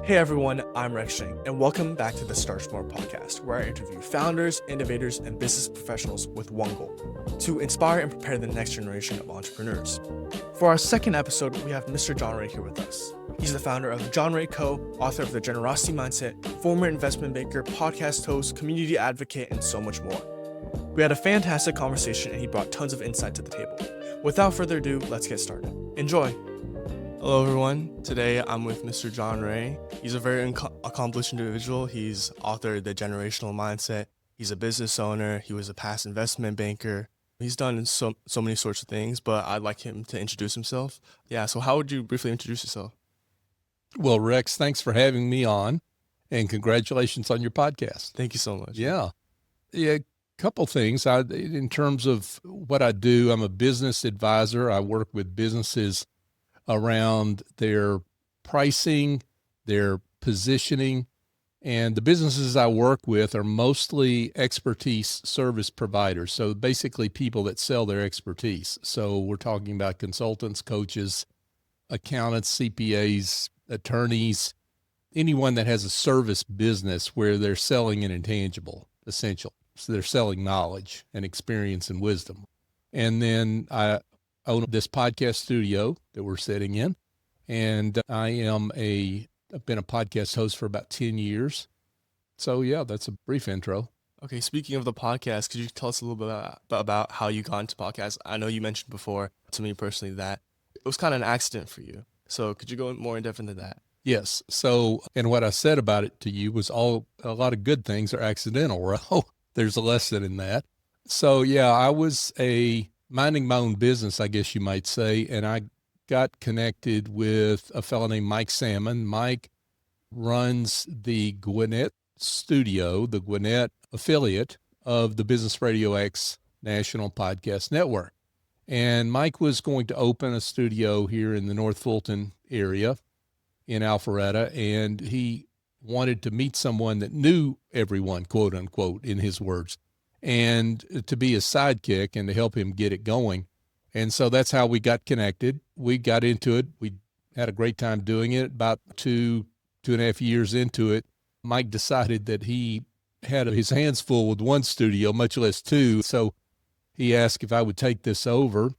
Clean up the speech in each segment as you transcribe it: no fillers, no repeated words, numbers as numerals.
Hey everyone, I'm Rex Zhang, and welcome back to the Start Smart podcast, where I interview founders, innovators, and business professionals with one goal: to inspire and prepare the next generation of entrepreneurs. For our second episode, we have Mr. John Ray here with us. He's the founder of John Ray Co., author of The Generosity Mindset, former investment banker, podcast host, community advocate, and so much more. We had a fantastic conversation, and he brought tons of insight to the table. Without further ado, let's get started. Enjoy. Hello everyone, today I'm with Mr. John Ray. He's a very accomplished individual. He's authored The Generational Mindset. He's a business owner. He was a past investment banker. He's done so many sorts of things, but I'd like him to introduce himself. Yeah, so how would you briefly introduce yourself? Well, Rex, thanks for having me on, and congratulations on your podcast. Thank you so much. Yeah, a couple things. In terms of what I do, I'm a business advisor. I work with businesses around their pricing, their positioning, and the businesses I work with are mostly expertise service providers. So basically people that sell their expertise. So we're talking about consultants, coaches, accountants, CPAs, attorneys, anyone that has a service business where they're selling an intangible, essential. So they're selling knowledge and experience and wisdom. And then I own this podcast studio that we're sitting in. And I've been a podcast host for about 10 years. So yeah, that's a brief intro. Okay, speaking of the podcast, could you tell us a little bit about how you got into podcasts? I know you mentioned before to me personally that it was kind of an accident for you. So could you go more in depth into that? Yes. So, and what I said about it to you was a lot of good things are accidental. Well, there's a lesson in that. So yeah, I was minding my own business, I guess you might say, and I got connected with a fellow named Mike Salmon. Mike runs the Gwinnett studio, the Gwinnett affiliate of the Business Radio X National Podcast Network. And Mike was going to open a studio here in the North Fulton area in Alpharetta, and he wanted to meet someone that knew everyone, quote unquote, in his words, and to be his sidekick and to help him get it going. And so that's how we got connected. We got into it. We had a great time doing it. About two and a half years into it, Mike decided that he had his hands full with one studio, much less two. So he asked if I would take this over.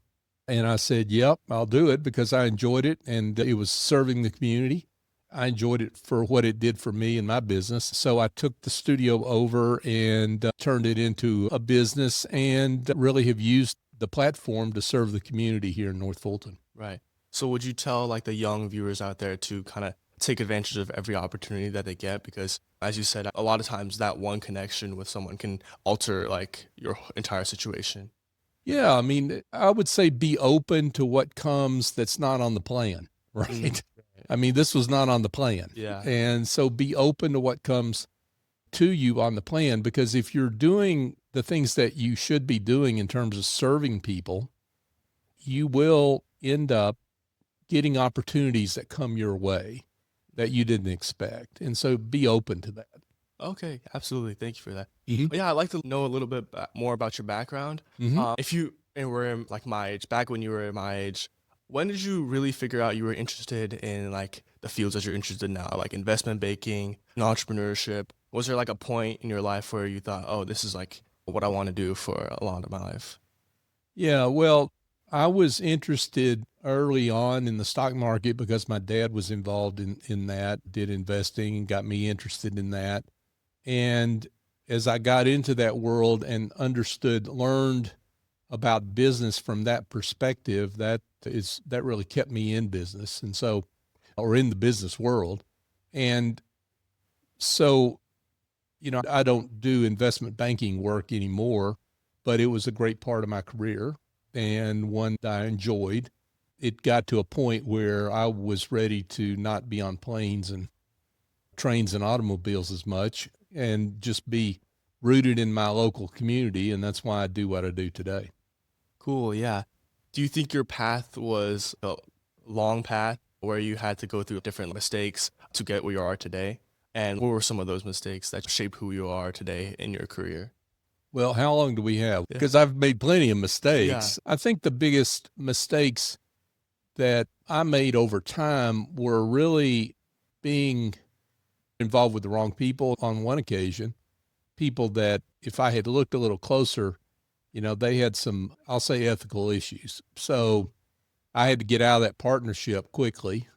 And I said, yep, I'll do it because I enjoyed it. And it was serving the community. I enjoyed it for what it did for me and my business. So I took the studio over and turned it into a business and really have used the platform to serve the community here in North Fulton. Right. So would you tell like the young viewers out there to kind of take advantage of every opportunity that they get? Because as you said, a lot of times that one connection with someone can alter like your entire situation. Yeah. I mean, I would say be open to what comes that's not on the plan, right? Mm-hmm. I mean, this was not on the plan. Yeah. And so be open to what comes to you on the plan, because if you're doing the things that you should be doing in terms of serving people, you will end up getting opportunities that come your way that you didn't expect. And so be open to that. Okay, absolutely. Thank you for that. Mm-hmm. Yeah, I'd like to know a little bit more about your background. Mm-hmm. If you were like my age, back when you were my age, when did you really figure out you were interested in like the fields that you're interested in now, like investment banking and entrepreneurship? Was there like a point in your life where you thought, oh, this is like what I want to do for a lot of my life? Yeah, well, I was interested early on in the stock market because my dad was involved in that, did investing and got me interested in that. And as I got into that world and learned about business from that perspective, that really kept me in business. And so, or in the business world. And so, I don't do investment banking work anymore, but it was a great part of my career and one that I enjoyed. It got to a point where I was ready to not be on planes and trains and automobiles as much and just be rooted in my local community. And that's why I do what I do today. Cool. Yeah. Do you think your path was a long path where you had to go through different mistakes to get where you are today? And what were some of those mistakes that shaped who you are today in your career? Well, how long do we have? Because I've made plenty of mistakes. Yeah. I think the biggest mistakes that I made over time were really being involved with the wrong people on one occasion, people that if I had looked a little closer, they had some, I'll say, ethical issues. So I had to get out of that partnership quickly.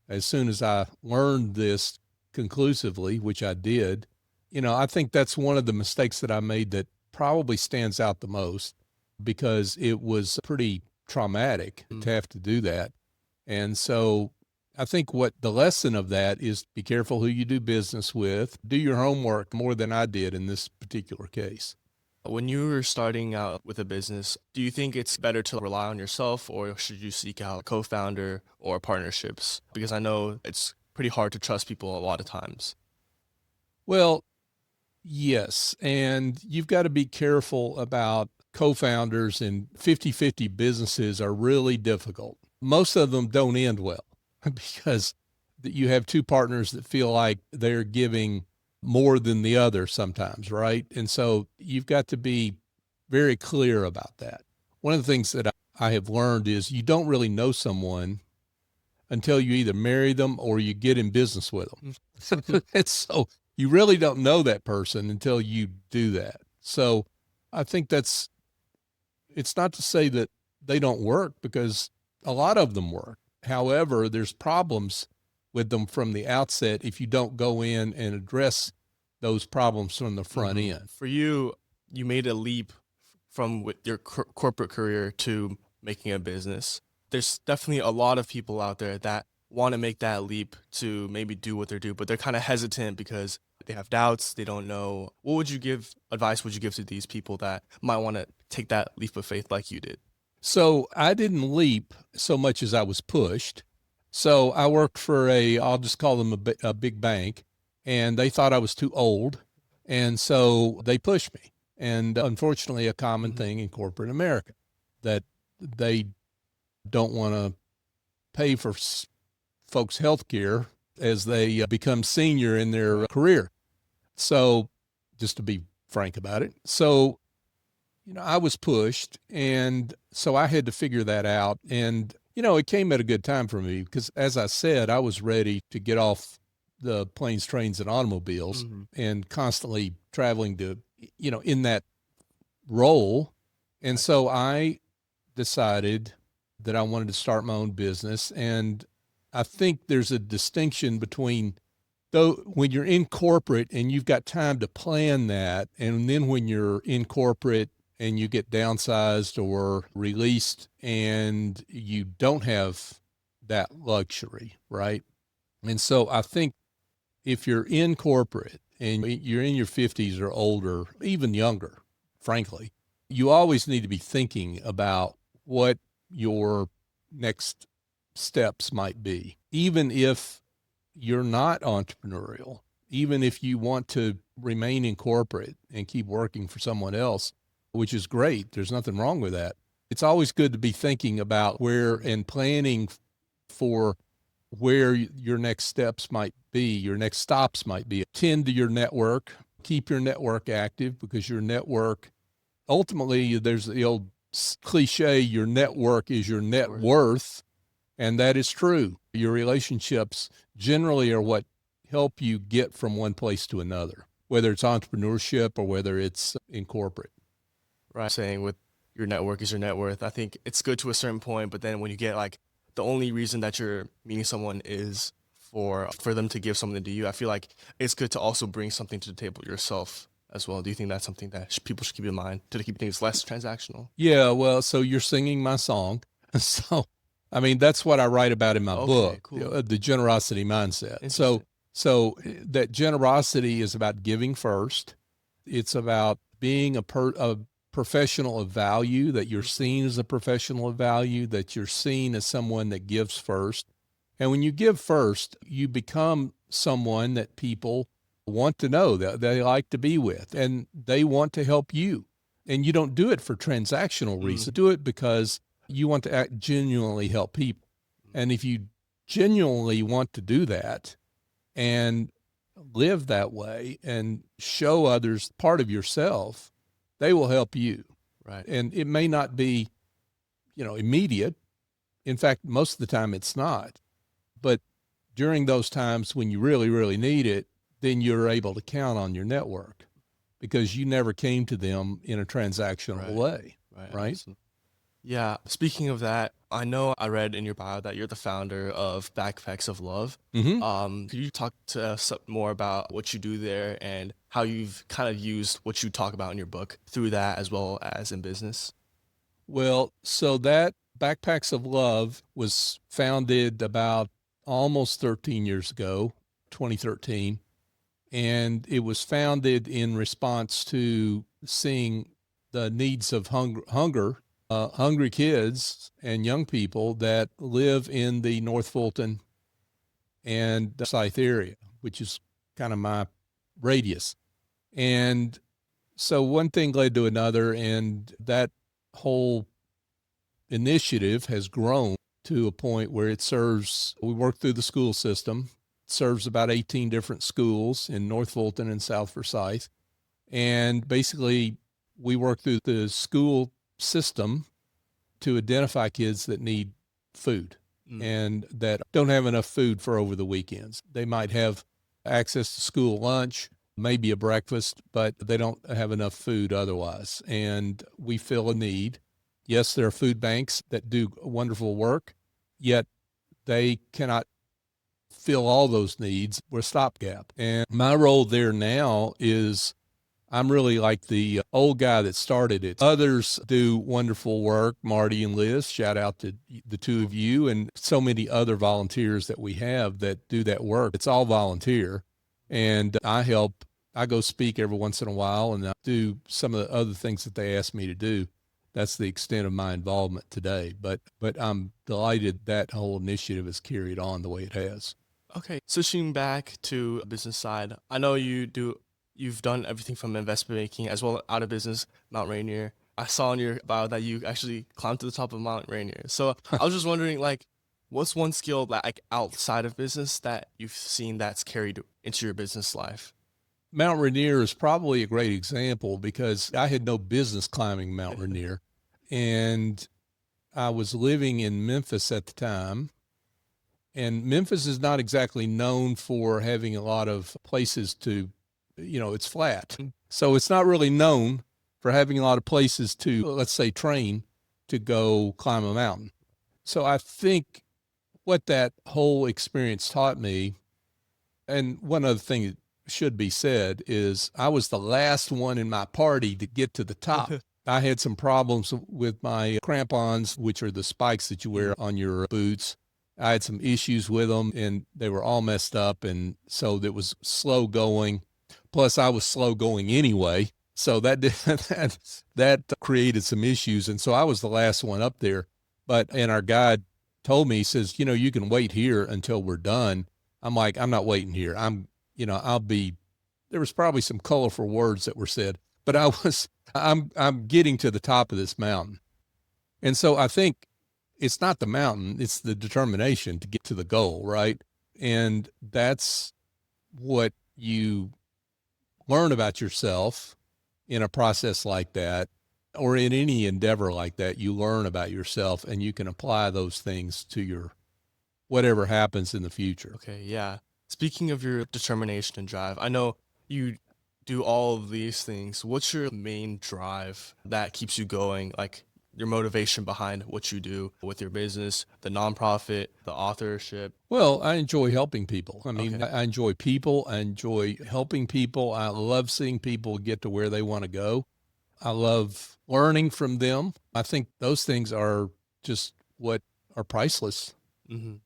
As soon as I learned this conclusively, which I did, I think that's one of the mistakes that I made that probably stands out the most, because it was pretty traumatic to have to do that. And so I think what the lesson of that is, be careful who you do business with, do your homework more than I did in this particular case. When you were starting out with a business, do you think it's better to rely on yourself, or should you seek out a co-founder or partnerships? Because I know it's pretty hard to trust people a lot of times. Well, yes. And you've got to be careful about co-founders, and 50-50 businesses are really difficult. Most of them don't end well because you have two partners that feel like they're giving more than the other sometimes, right? And so you've got to be very clear about that. One of the things that I have learned is you don't really know someone until you either marry them or you get in business with them. And so you really don't know that person until you do that. So I think it's not to say that they don't work, because a lot of them work. However, there's problems with them from the outset if you don't go in and address those problems from the front end. For you, you made a leap from with your corporate career to making a business. There's definitely a lot of people out there that want to make that leap to maybe do what they do, but they're kind of hesitant because they have doubts. They don't know. What advice would you give to these people that might want to take that leap of faith like you did? So I didn't leap so much as I was pushed. So I worked for I'll just call them a big bank, and they thought I was too old. And so they pushed me. And unfortunately, a common thing in corporate America, that they don't want to pay for folks' health care as they become senior in their career. So just to be frank about it. So, I was pushed, and so I had to figure that out. And, it came at a good time for me because, as I said, I was ready to get off the planes, trains, and automobiles and constantly traveling to, in that role. And so I decided that I wanted to start my own business. And I think there's a distinction between, though, when you're in corporate and you've got time to plan that, and then when you're in corporate and you get downsized or released and you don't have that luxury, right? And so I think if you're in corporate and you're in your 50s or older, even younger, frankly, you always need to be thinking about what your next steps might be. Even if you're not entrepreneurial, even if you want to remain in corporate and keep working for someone else, which is great. There's nothing wrong with that. It's always good to be thinking about where and planning for where your next steps might be, your next stops might be. Tend to your network, keep your network active, because your network, ultimately, there's the old cliche, your network is your net worth. And that is true. Your relationships generally are what help you get from one place to another, whether it's entrepreneurship or whether it's in corporate. Right. Saying with your network is your net worth. I think it's good to a certain point, but then when you get like the only reason that you're meeting someone is for them to give something to you, I feel like it's good to also bring something to the table yourself as well. Do you think that's something that people should keep in mind to keep things less transactional? Yeah, well, so you're singing my song. So, I mean, that's what I write about in my book, cool. The generosity mindset. So that generosity is about giving first. It's about being a professional of value, that you're seen as a professional of value, that you're seen as someone that gives first. And when you give first, you become someone that people want to know, that they like to be with, and they want to help you. And you don't do it for transactional reasons. Do it because you want to genuinely help people. And if you genuinely want to do that and live that way and show others part of yourself, they will help you. Right. And it may not be, immediate. In fact, most of the time it's not. But during those times when you really, really need it, then you're able to count on your network because you never came to them in a transactional way, right? Awesome. Yeah. Speaking of that, I know I read in your bio that you're the founder of Backpacks of Love. Could you talk to us more about what you do there and how you've kind of used what you talk about in your book through that as well as in business? Well, so that Backpacks of Love was founded about almost 13 years ago, 2013. And it was founded in response to seeing the needs of hungry kids and young people that live in the North Fulton and Forsyth area, which is kind of my radius. And so one thing led to another, and that whole initiative has grown to a point where we work through the school system, serves about 18 different schools in North Fulton and South Forsyth. And basically, we work through the school system to identify kids that need food and that don't have enough food for over the weekends. They might have access to school lunch, maybe a breakfast, but they don't have enough food otherwise. And we fill a need. Yes, there are food banks that do wonderful work, yet they cannot fill all those needs. We're a stopgap. And my role there now is I'm really like the old guy that started it. Others do wonderful work, Marty and Liz, shout out to the two of you and so many other volunteers that we have that do that work. It's all volunteer. And I go speak every once in a while and I do some of the other things that they ask me to do. That's the extent of my involvement today. But I'm delighted that whole initiative has carried on the way it has. Okay, switching back to a business side, I know you've done everything from investment banking as well out of business, Mount Rainier. I saw in your bio that you actually climbed to the top of Mount Rainier. So I was just wondering, like, what's one skill that like outside of business that you've seen that's carried into your business life? Mount Rainier is probably a great example because I had no business climbing Mount Rainier. And I was living in Memphis at the time. And Memphis is not exactly known for having a lot of places to, it's flat. So it's not really known for having a lot of places to, let's say, train to go climb a mountain. So I think what that whole experience taught me, and one other thing that should be said is I was the last one in my party to get to the top. I had some problems with my crampons, which are the spikes that you wear on your boots. I had some issues with them and they were all messed up. And so it was slow going. Plus I was slow going anyway. So that created some issues. And so I was the last one up there, and our guide told me, he says, you can wait here until we're done. I'm like, I'm not waiting here. There was probably some colorful words that were said, but I'm getting to the top of this mountain. And so I think it's not the mountain, it's the determination to get to the goal, right? And that's what you learn about yourself in a process like that, or in any endeavor like that. You learn about yourself and you can apply those things to your whatever happens in the future. Okay, yeah. Speaking of your determination and drive, I know you do all of these things. What's your main drive that keeps you going? Like your motivation behind what you do with your business, the nonprofit, the authorship? Well, I enjoy helping people. I mean, Okay. I enjoy people. I enjoy helping people. I love seeing people get to where they want to go. I love learning from them. I think those things are just what are priceless. Mm-hmm.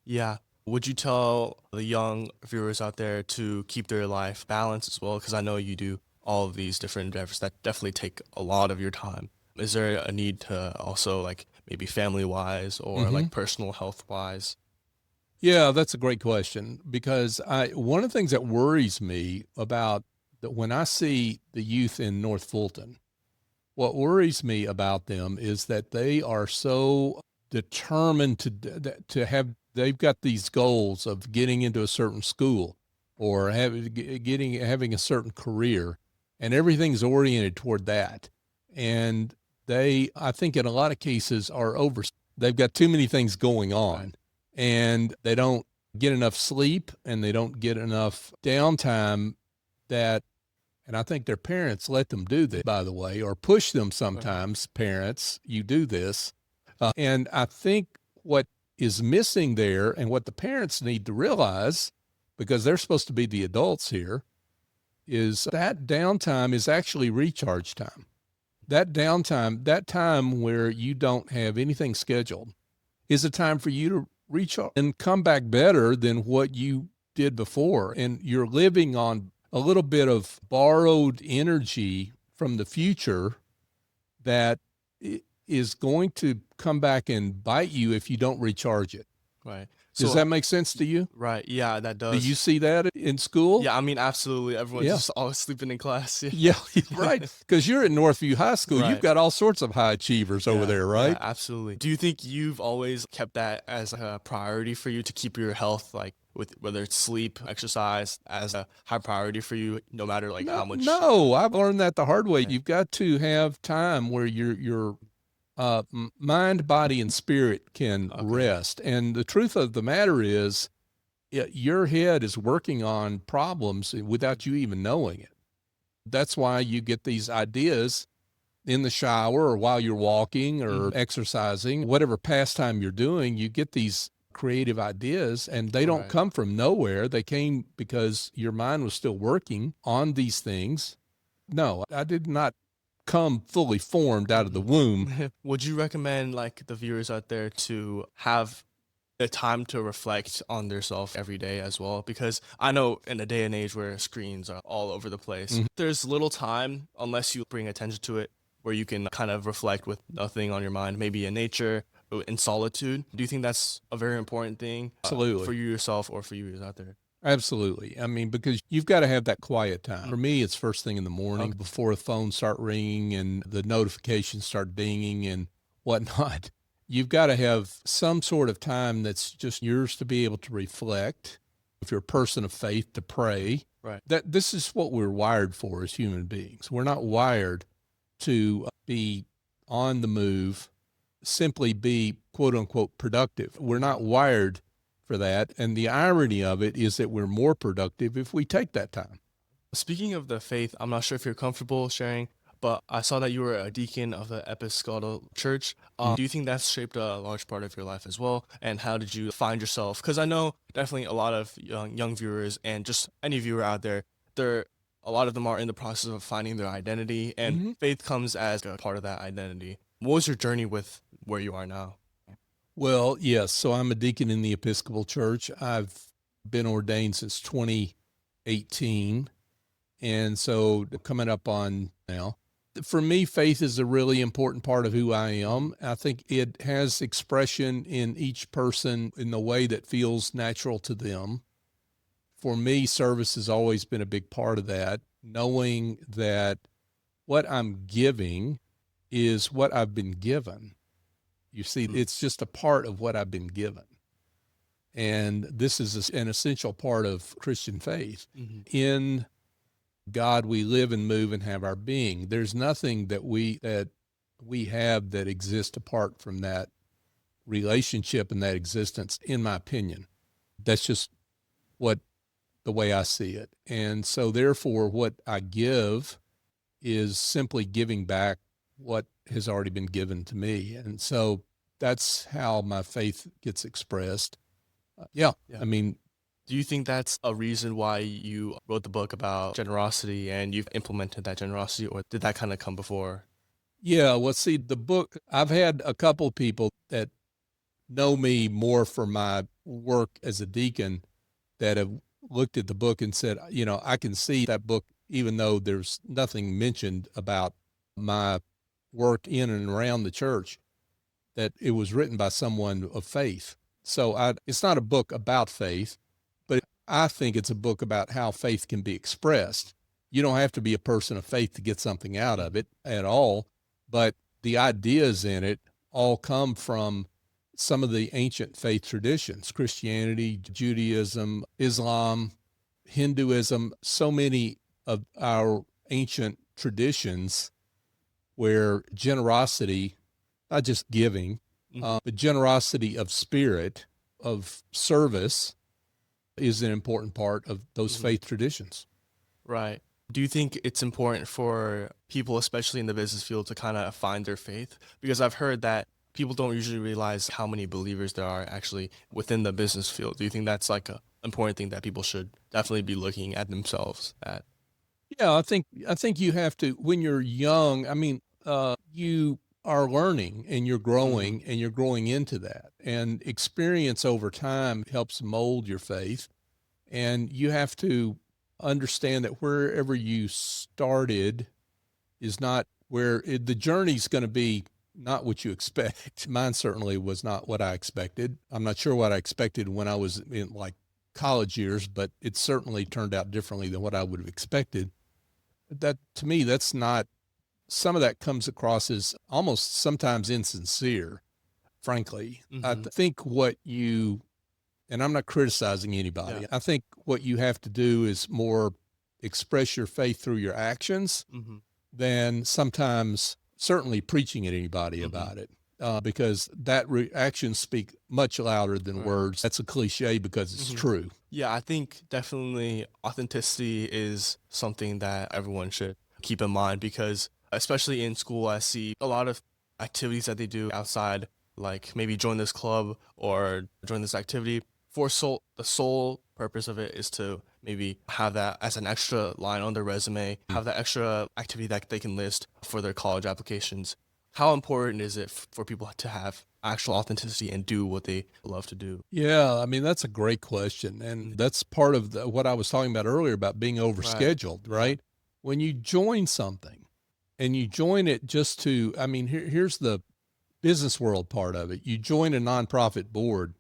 Yeah. Would you tell the young viewers out there to keep their life balanced as well? Because I know you do all of these different endeavors that definitely take a lot of your time. Is there a need to also like maybe family wise or like personal health wise? Yeah, that's a great question because one of the things that worries me about when I see the youth in North Fulton, what worries me about them is that they are so determined they've got these goals of getting into a certain school or having a certain career, and everything's oriented toward that. And I think in a lot of cases they've got too many things going on and they don't get enough sleep and they don't get enough downtime and I think their parents let them do this, by the way, or push them sometimes, parents, you do this. And I think what is missing there and what the parents need to realize, because they're supposed to be the adults here, is that downtime is actually recharge time. That downtime, that time where you don't have anything scheduled, is a time for you to recharge and come back better than what you did before. And you're living on a little bit of borrowed energy from the future that is going to come back and bite you if you don't recharge it. Right. Does that make sense to you? Right. Yeah, that does. Do you see that in school? Yeah, I mean, absolutely. Everyone's just always sleeping in class. Yeah, right. Because you're at Northview High School. Right. You've got all sorts of high achievers over there, right? Yeah, absolutely. Do you think you've always kept that as a priority for you to keep your health, like with whether it's sleep, exercise, as a high priority for you, no matter like how much? No, I've learned that the hard way. You've got to have time where your mind, body, and spirit can rest. And the truth of the matter is, your head is working on problems without you even knowing it. That's why you get these ideas in the shower or while you're walking or exercising, whatever pastime you're doing, you get these creative ideas, and they don't come from nowhere. They came because your mind was still working on these things. No, I did not come fully formed out of the womb. Would you recommend like the viewers out there to have the time to reflect on themselves every day as well? Because I know in a day and age where screens are all over the place, there's little time unless you bring attention to it where you can kind of reflect with nothing on your mind, maybe in nature, in solitude. Do you think that's a very important thing Absolutely. for you yourself or for you out there? Absolutely. I mean, because you've got to have that quiet time. For me, it's first thing in the morning before the phones start ringing and the notifications start dinging and whatnot. You've got to have some sort of time that's just yours to be able to reflect. If you're a person of faith, to pray. Right. That this is what we're wired for as human beings. We're not wired to be on the move, simply be quote unquote productive. We're not wired for that. And the irony of it is that we're more productive if we take that time. Speaking of the faith, I'm not sure if you're comfortable sharing, but I saw that you were a deacon of the Episcopal Church. Do you think that's shaped a large part of your life as well? And how did you find yourself? Because I know definitely a lot of young viewers and just any viewer out there, a lot of them are in the process of finding their identity, and faith comes as a part of that identity. What was your journey with where you are now? Well, yes. So I'm a deacon in the Episcopal Church. I've been ordained since 2018. And so coming up on now, for me, faith is a really important part of who I am. I think it has expression in each person in the way that feels natural to them. For me, service has always been a big part of that, knowing that what I'm giving is what I've been given. You see, it's just a part of what I've been given. And this is an essential part of Christian faith. In God, we live and move and have our being. There's nothing that we have that exists apart from that relationship and that existence, in my opinion. That's just the way I see it. And so therefore, what I give is simply giving back what has already been given to me. And so that's how my faith gets expressed. I mean, do you think that's a reason why you wrote the book about generosity and you've implemented that generosity, or did that kind of come before? Yeah, well, see, the book, I've had a couple people that know me more for my work as a deacon that have looked at the book and said, I can see that book, even though there's nothing mentioned about my work in and around the church, that it was written by someone of faith. So it's not a book about faith, but I think it's a book about how faith can be expressed. You don't have to be a person of faith to get something out of it at all, but the ideas in it all come from some of the ancient faith traditions: Christianity, Judaism, Islam, Hinduism, so many of our ancient traditions where generosity, not just giving, but generosity of spirit, of service, is an important part of those faith traditions. Right. Do you think it's important for people, especially in the business field, to kind of find their faith? Because I've heard that people don't usually realize how many believers there are actually within the business field. Do you think that's like a important thing that people should definitely be looking at themselves at? Yeah, I think you have to, when you're young, I mean, you are learning and you're growing and you're growing into that. And experience over time helps mold your faith. And you have to understand that wherever you started is not where the journey's going to be, not what you expect. Mine certainly was not what I expected. I'm not sure what I expected when I was in like college years, but it certainly turned out differently than what I would have expected. That, to me, that's not, some of that comes across as almost sometimes insincere, frankly. I think what you, and I'm not criticizing anybody, Yeah. I think what you have to do is more express your faith through your actions than sometimes certainly preaching at anybody about it. Because that actions speak much louder than words. That's a cliche because it's true. Yeah, I think definitely authenticity is something that everyone should keep in mind, because especially in school, I see a lot of activities that they do outside, like maybe join this club or join this activity for the sole purpose of it is to maybe have that as an extra line on their resume, have that extra activity that they can list for their college applications. How important is it for people to have actual authenticity and do what they love to do? Yeah, I mean, that's a great question. And that's part of what I was talking about earlier about being overscheduled, right? When you join something and you join it just to, I mean, here's the business world part of it. You join a nonprofit board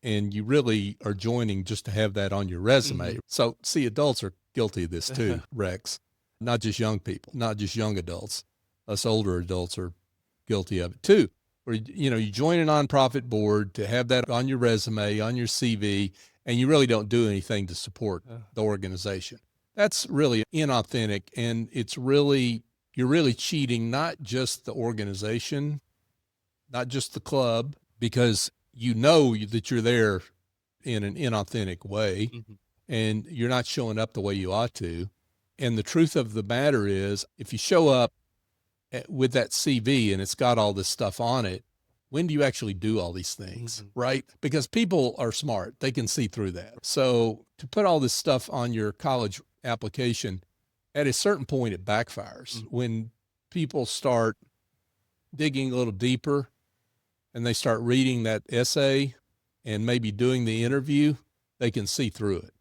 and you really are joining just to have that on your resume. So, see, adults are guilty of this too, Rex, not just young people, not just young adults. Us older adults are guilty of it too. Where, you know, you join a nonprofit board to have that on your resume, on your CV, and you really don't do anything to support the organization. That's really inauthentic, and it's really, you're really cheating not just the organization, not just the club, because you know that you're there in an inauthentic way and you're not showing up the way you ought to. And the truth of the matter is, if you show up with that CV and it's got all this stuff on it, when do you actually do all these things, right? Because people are smart. They can see through that. So to put all this stuff on your college application, at a certain point, it backfires. When people start digging a little deeper and they start reading that essay and maybe doing the interview, they can see through it.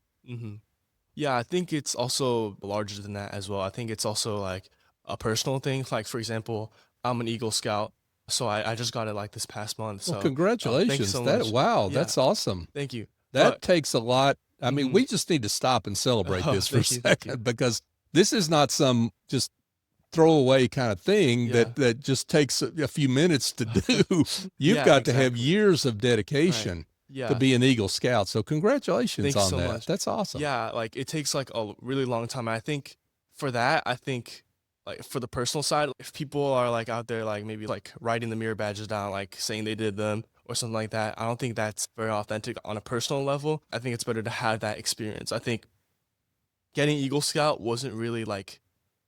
Yeah, I think it's also larger than that as well. I think it's also like a personal thing. Like, for example, I'm an Eagle Scout, so I just got it like this past month. Well, So congratulations. thank you so much. Wow, Yeah, that's awesome. thank you. That But takes a lot. I mean, we just need to stop and celebrate this for a thank you. second, because this is not some just throwaway kind of thing that just takes a few minutes to do. You've Yeah, got to have exactly. years of dedication to Yeah, be an Eagle Scout. So congratulations thank you on so that. much. That's awesome. Yeah, like it takes like a really long time. And I think for that, I think like for the personal side, if people are like out there like maybe like writing the mirror badges down, like saying they did them or something like that, I don't think that's very authentic on a personal level. I think it's better to have that experience. I think getting Eagle Scout wasn't really like,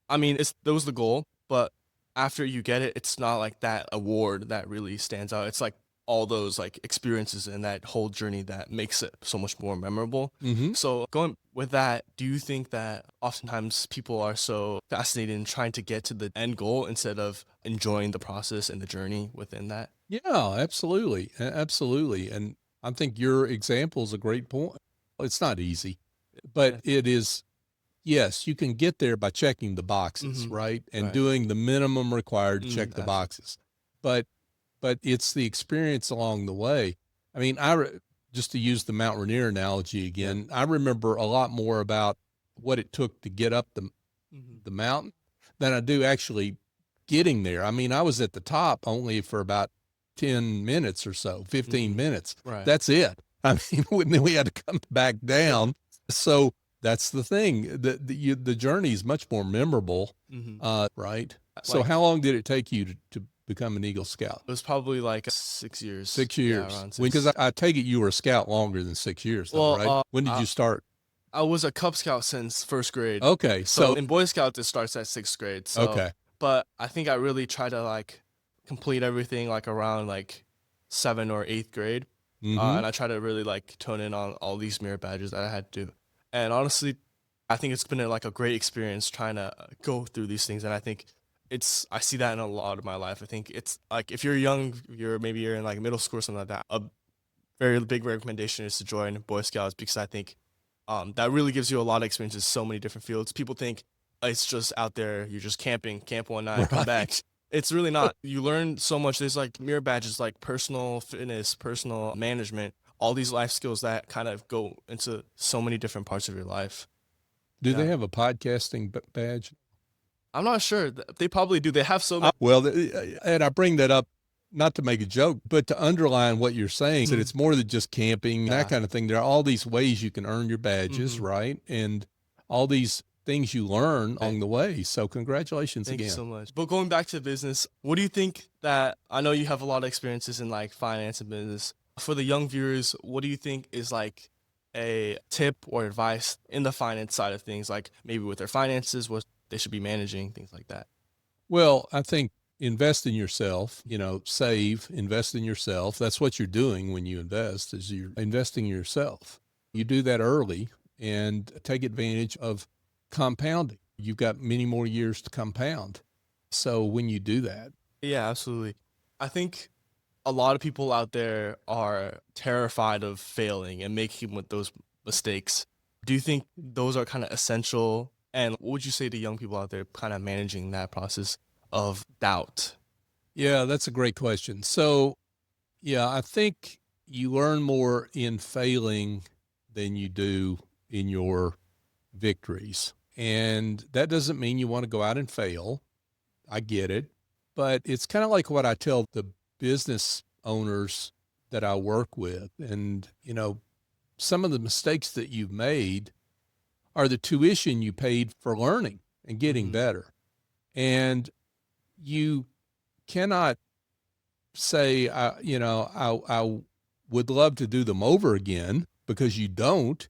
I mean, that was the goal, but after you get it, it's not like that award that really stands out. It's like all those like experiences and that whole journey that makes it so much more memorable. So going with that, do you think that oftentimes people are so fascinated in trying to get to the end goal instead of enjoying the process and the journey within that? Yeah, absolutely. Absolutely. And I think your example is a great point. It's not easy, but it is. Yes, you can get there by checking the boxes, right? And doing the minimum required to check the boxes. But it's the experience along the way. I mean, just to use the Mount Rainier analogy again, I remember a lot more about what it took to get up the mountain than I do actually getting there. I mean, I was at the top only for about 10 minutes or so, 15 minutes. Right. That's it. I mean, then we had to come back down. So that's the thing. The journey is much more memorable, right? So Like- how long did it take you to become an Eagle Scout? It was probably like 6 years. 6 years. Yeah, around 6. Because I take it you were a scout longer than 6 years, though, Well, right? When did you start? I was a Cub Scout since first grade. Okay, So so in Boy Scouts, it starts at 6th grade. So, okay. but I think I really try to like complete everything like around like 7th or 8th grade. Mhm. And I try to really like tone in on all these merit badges that I had to do. And honestly, I think it's been like a great experience trying to go through these things. And I think I see that in a lot of my life. I think it's like if you're young, maybe you're in like middle school or something like that. A very big recommendation is to join Boy Scouts because I think that really gives you a lot of experiences, so many different fields. People think it's just out there, you're just camping, camp one night, come back. It's really not. You learn so much. There's like mirror badges, like personal fitness, personal management, all these life skills that kind of go into so many different parts of your life. Do they Yeah. have a podcasting badge? I'm not sure. They probably do. They have so many. Well, and I bring that up not to make a joke, but to underline what you're saying, that it's more than just camping, that kind of thing. There are all these ways you can earn your badges, right? And all these things you learn along the way. So congratulations Thank again. you so much. But going back to business, what do you think that, I know you have a lot of experiences in like finance and business. For the young viewers, what do you think is like a tip or advice in the finance side of things, like maybe with their finances, what they should be managing, things like that? Well, I think invest in yourself, save, invest in yourself. That's what you're doing when you invest, is you're investing in yourself. You do that early and take advantage of compounding. You've got many more years to compound. So when you do that. Yeah, absolutely. I think a lot of people out there are terrified of failing and making with those mistakes. Do you think those are kind of essential? And what would you say to young people out there kind of managing that process of doubt? Yeah, that's a great question. So, yeah, I think you learn more in failing than you do in your victories. And that doesn't mean you want to go out and fail. I get it. But it's kind of like what I tell the business owners that I work with. And, some of the mistakes that you've made are the tuition you paid for learning and getting better. And you cannot say, I would love to do them over again, because you don't,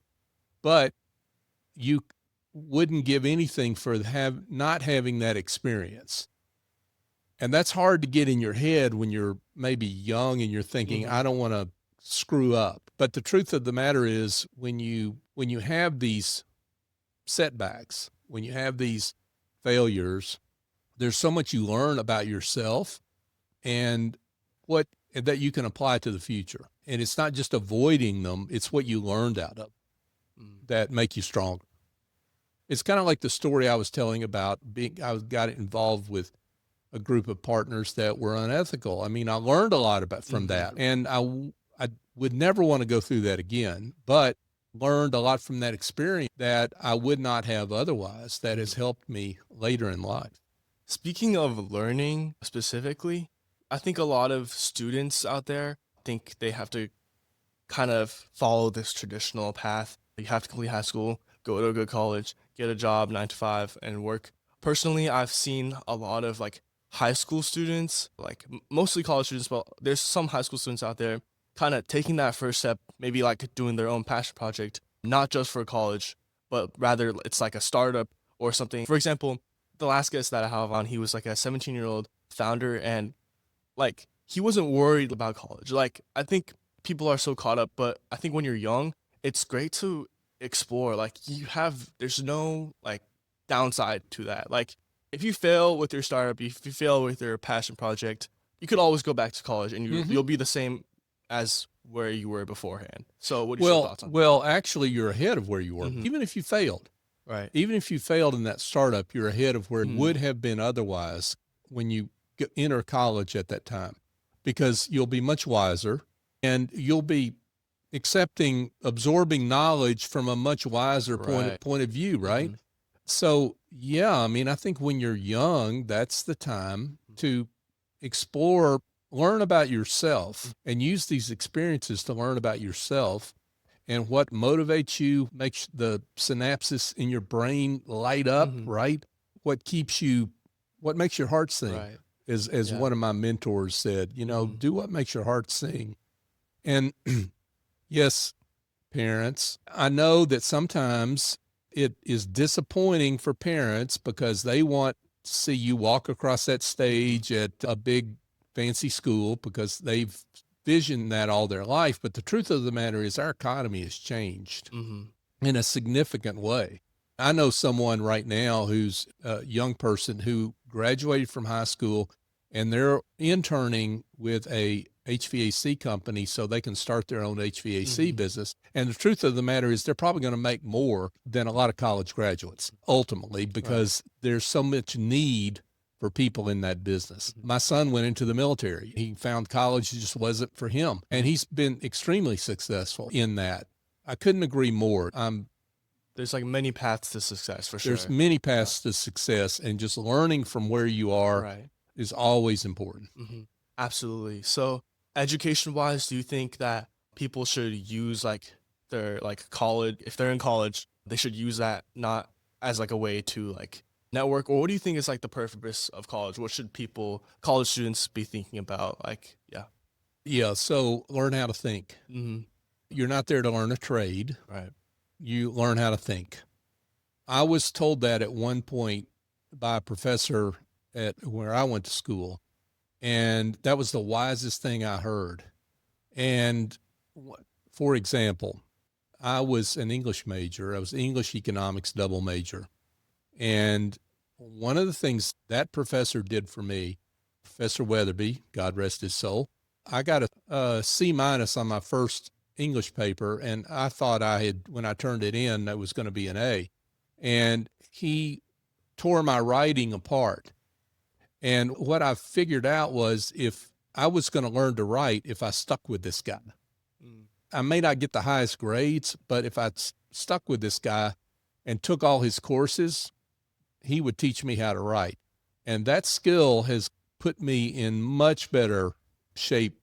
but you wouldn't give anything for not having that experience. And that's hard to get in your head when you're maybe young and you're thinking, I don't want to screw up. But the truth of the matter is, when you have these setbacks, when you have these failures, there's so much you learn about yourself and that you can apply to the future. And it's not just avoiding them, it's what you learned out of that make you stronger. It's kind of like the story I was telling about I got involved with a group of partners that were unethical. I mean, I learned a lot from that, and I would never want to go through that again, but learned a lot from that experience that I would not have otherwise, that has helped me later in life. Speaking of learning specifically, I think a lot of students out there think they have to kind of follow this traditional path. You have to complete high school, go to a good college, get a job 9 to 5, and work. Personally, I've seen a lot of like high school students, like mostly college students, but there's some high school students out there kind of taking that first step, maybe like doing their own passion project, not just for college, but rather it's like a startup or something. For example, the last guest that I have on, he was like a 17-year-old founder, and like he wasn't worried about college. Like, I think people are so caught up, but I think when you're young, it's great to explore. Like, there's no like downside to that. Like, if you fail with your startup, if you fail with your passion project, you could always go back to college and you'll be the same as where you were beforehand. So what are your thoughts on that? Well, actually, you're ahead of where you were, even if you failed. Right. Even if you failed in that startup, you're ahead of where it would have been otherwise when you enter college at that time, because you'll be much wiser and you'll be absorbing knowledge from a much wiser point of view, right? So, yeah, I mean, I think when you're young, that's the time to explore, learn about yourself, and use these experiences to learn about yourself and what motivates you, makes the synapses in your brain light up, right? What makes your heart sing, as one of my mentors said, do what makes your heart sing. And yes, parents, I know that sometimes it is disappointing for parents because they want to see you walk across that stage at a big fancy school because they've visioned that all their life. But the truth of the matter is our economy has changed in a significant way. I know someone right now who's a young person who graduated from high school and they're interning with a HVAC company so they can start their own HVAC business. And the truth of the matter is they're probably going to make more than a lot of college graduates ultimately because there's so much need for people in that business. My son went into the military. He found college just wasn't for him. And he's been extremely successful in that. I couldn't agree more. There's like many paths to success for sure. There's many paths to success, and just learning from where you are is always important. Absolutely. So education-wise, do you think that people should use like their like college, if they're in college, they should use that not as like a way to like network, or what do you think is like the purpose of college? What should college students be thinking about? Like, So learn how to think. You're not there to learn a trade. Right. You learn how to think. I was told that at one point by a professor at where I went to school, and that was the wisest thing I heard. And for example, I was an English major. I was English economics double major. And one of the things that professor did for me, Professor Weatherby, God rest his soul, I got a C- on my first English paper, and I thought when I turned it in, that was going to be an A. And he tore my writing apart. And what I figured out was if I was going to learn to write, if I stuck with this guy, I may not get the highest grades, but if I stuck with this guy and took all his courses, he would teach me how to write. And that skill has put me in much better shape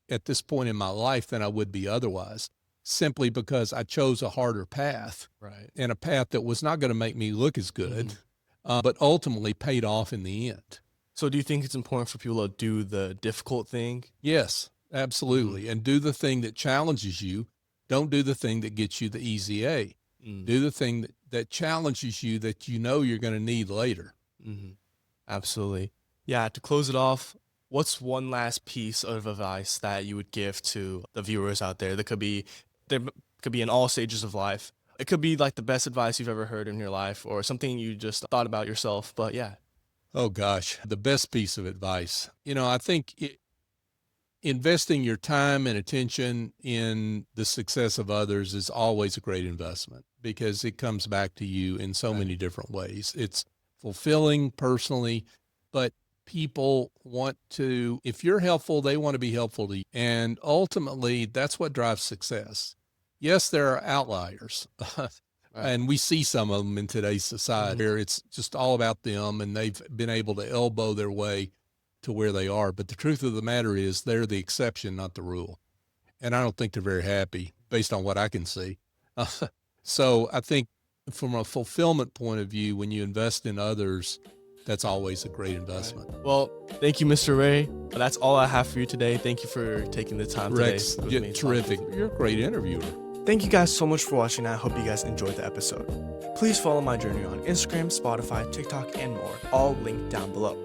at this point in my life than I would be otherwise, simply because I chose a harder path, and a path that was not going to make me look as good, but ultimately paid off in the end. So do you think it's important for people to do the difficult thing? Yes, absolutely. And do the thing that challenges you. Don't do the thing that gets you the easy A. Do the thing that challenges you that you know you're going to need later. Absolutely. Yeah, to close it off, what's one last piece of advice that you would give to the viewers out there? There could be in all stages of life. It could be like the best advice you've ever heard in your life, or something you just thought about yourself, but yeah. Oh gosh, the best piece of advice. I think investing your time and attention in the success of others is always a great investment because it comes back to you in so many different ways. It's fulfilling personally, but people want to, if you're helpful, they want to be helpful to you. And ultimately, that's what drives success. Yes, there are outliers. And we see some of them in today's society where it's just all about them and they've been able to elbow their way to where they are. But the truth of the matter is they're the exception, not the rule. And I don't think they're very happy based on what I can see. So I think from a fulfillment point of view, when you invest in others, that's always a great investment. Well, thank you, Mr. Ray. That's all I have for you today. Thank you for taking the time Rex, today. Rex, terrific. You're a great interviewer. Thank you guys so much for watching. I hope you guys enjoyed the episode. Please follow my journey on Instagram, Spotify, TikTok, and more, all linked down below.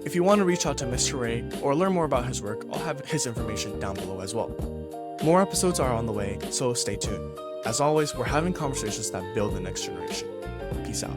If you want to reach out to Mr. Ray or learn more about his work, I'll have his information down below as well. More episodes are on the way, so stay tuned. As always, we're having conversations that build the next generation. Peace out.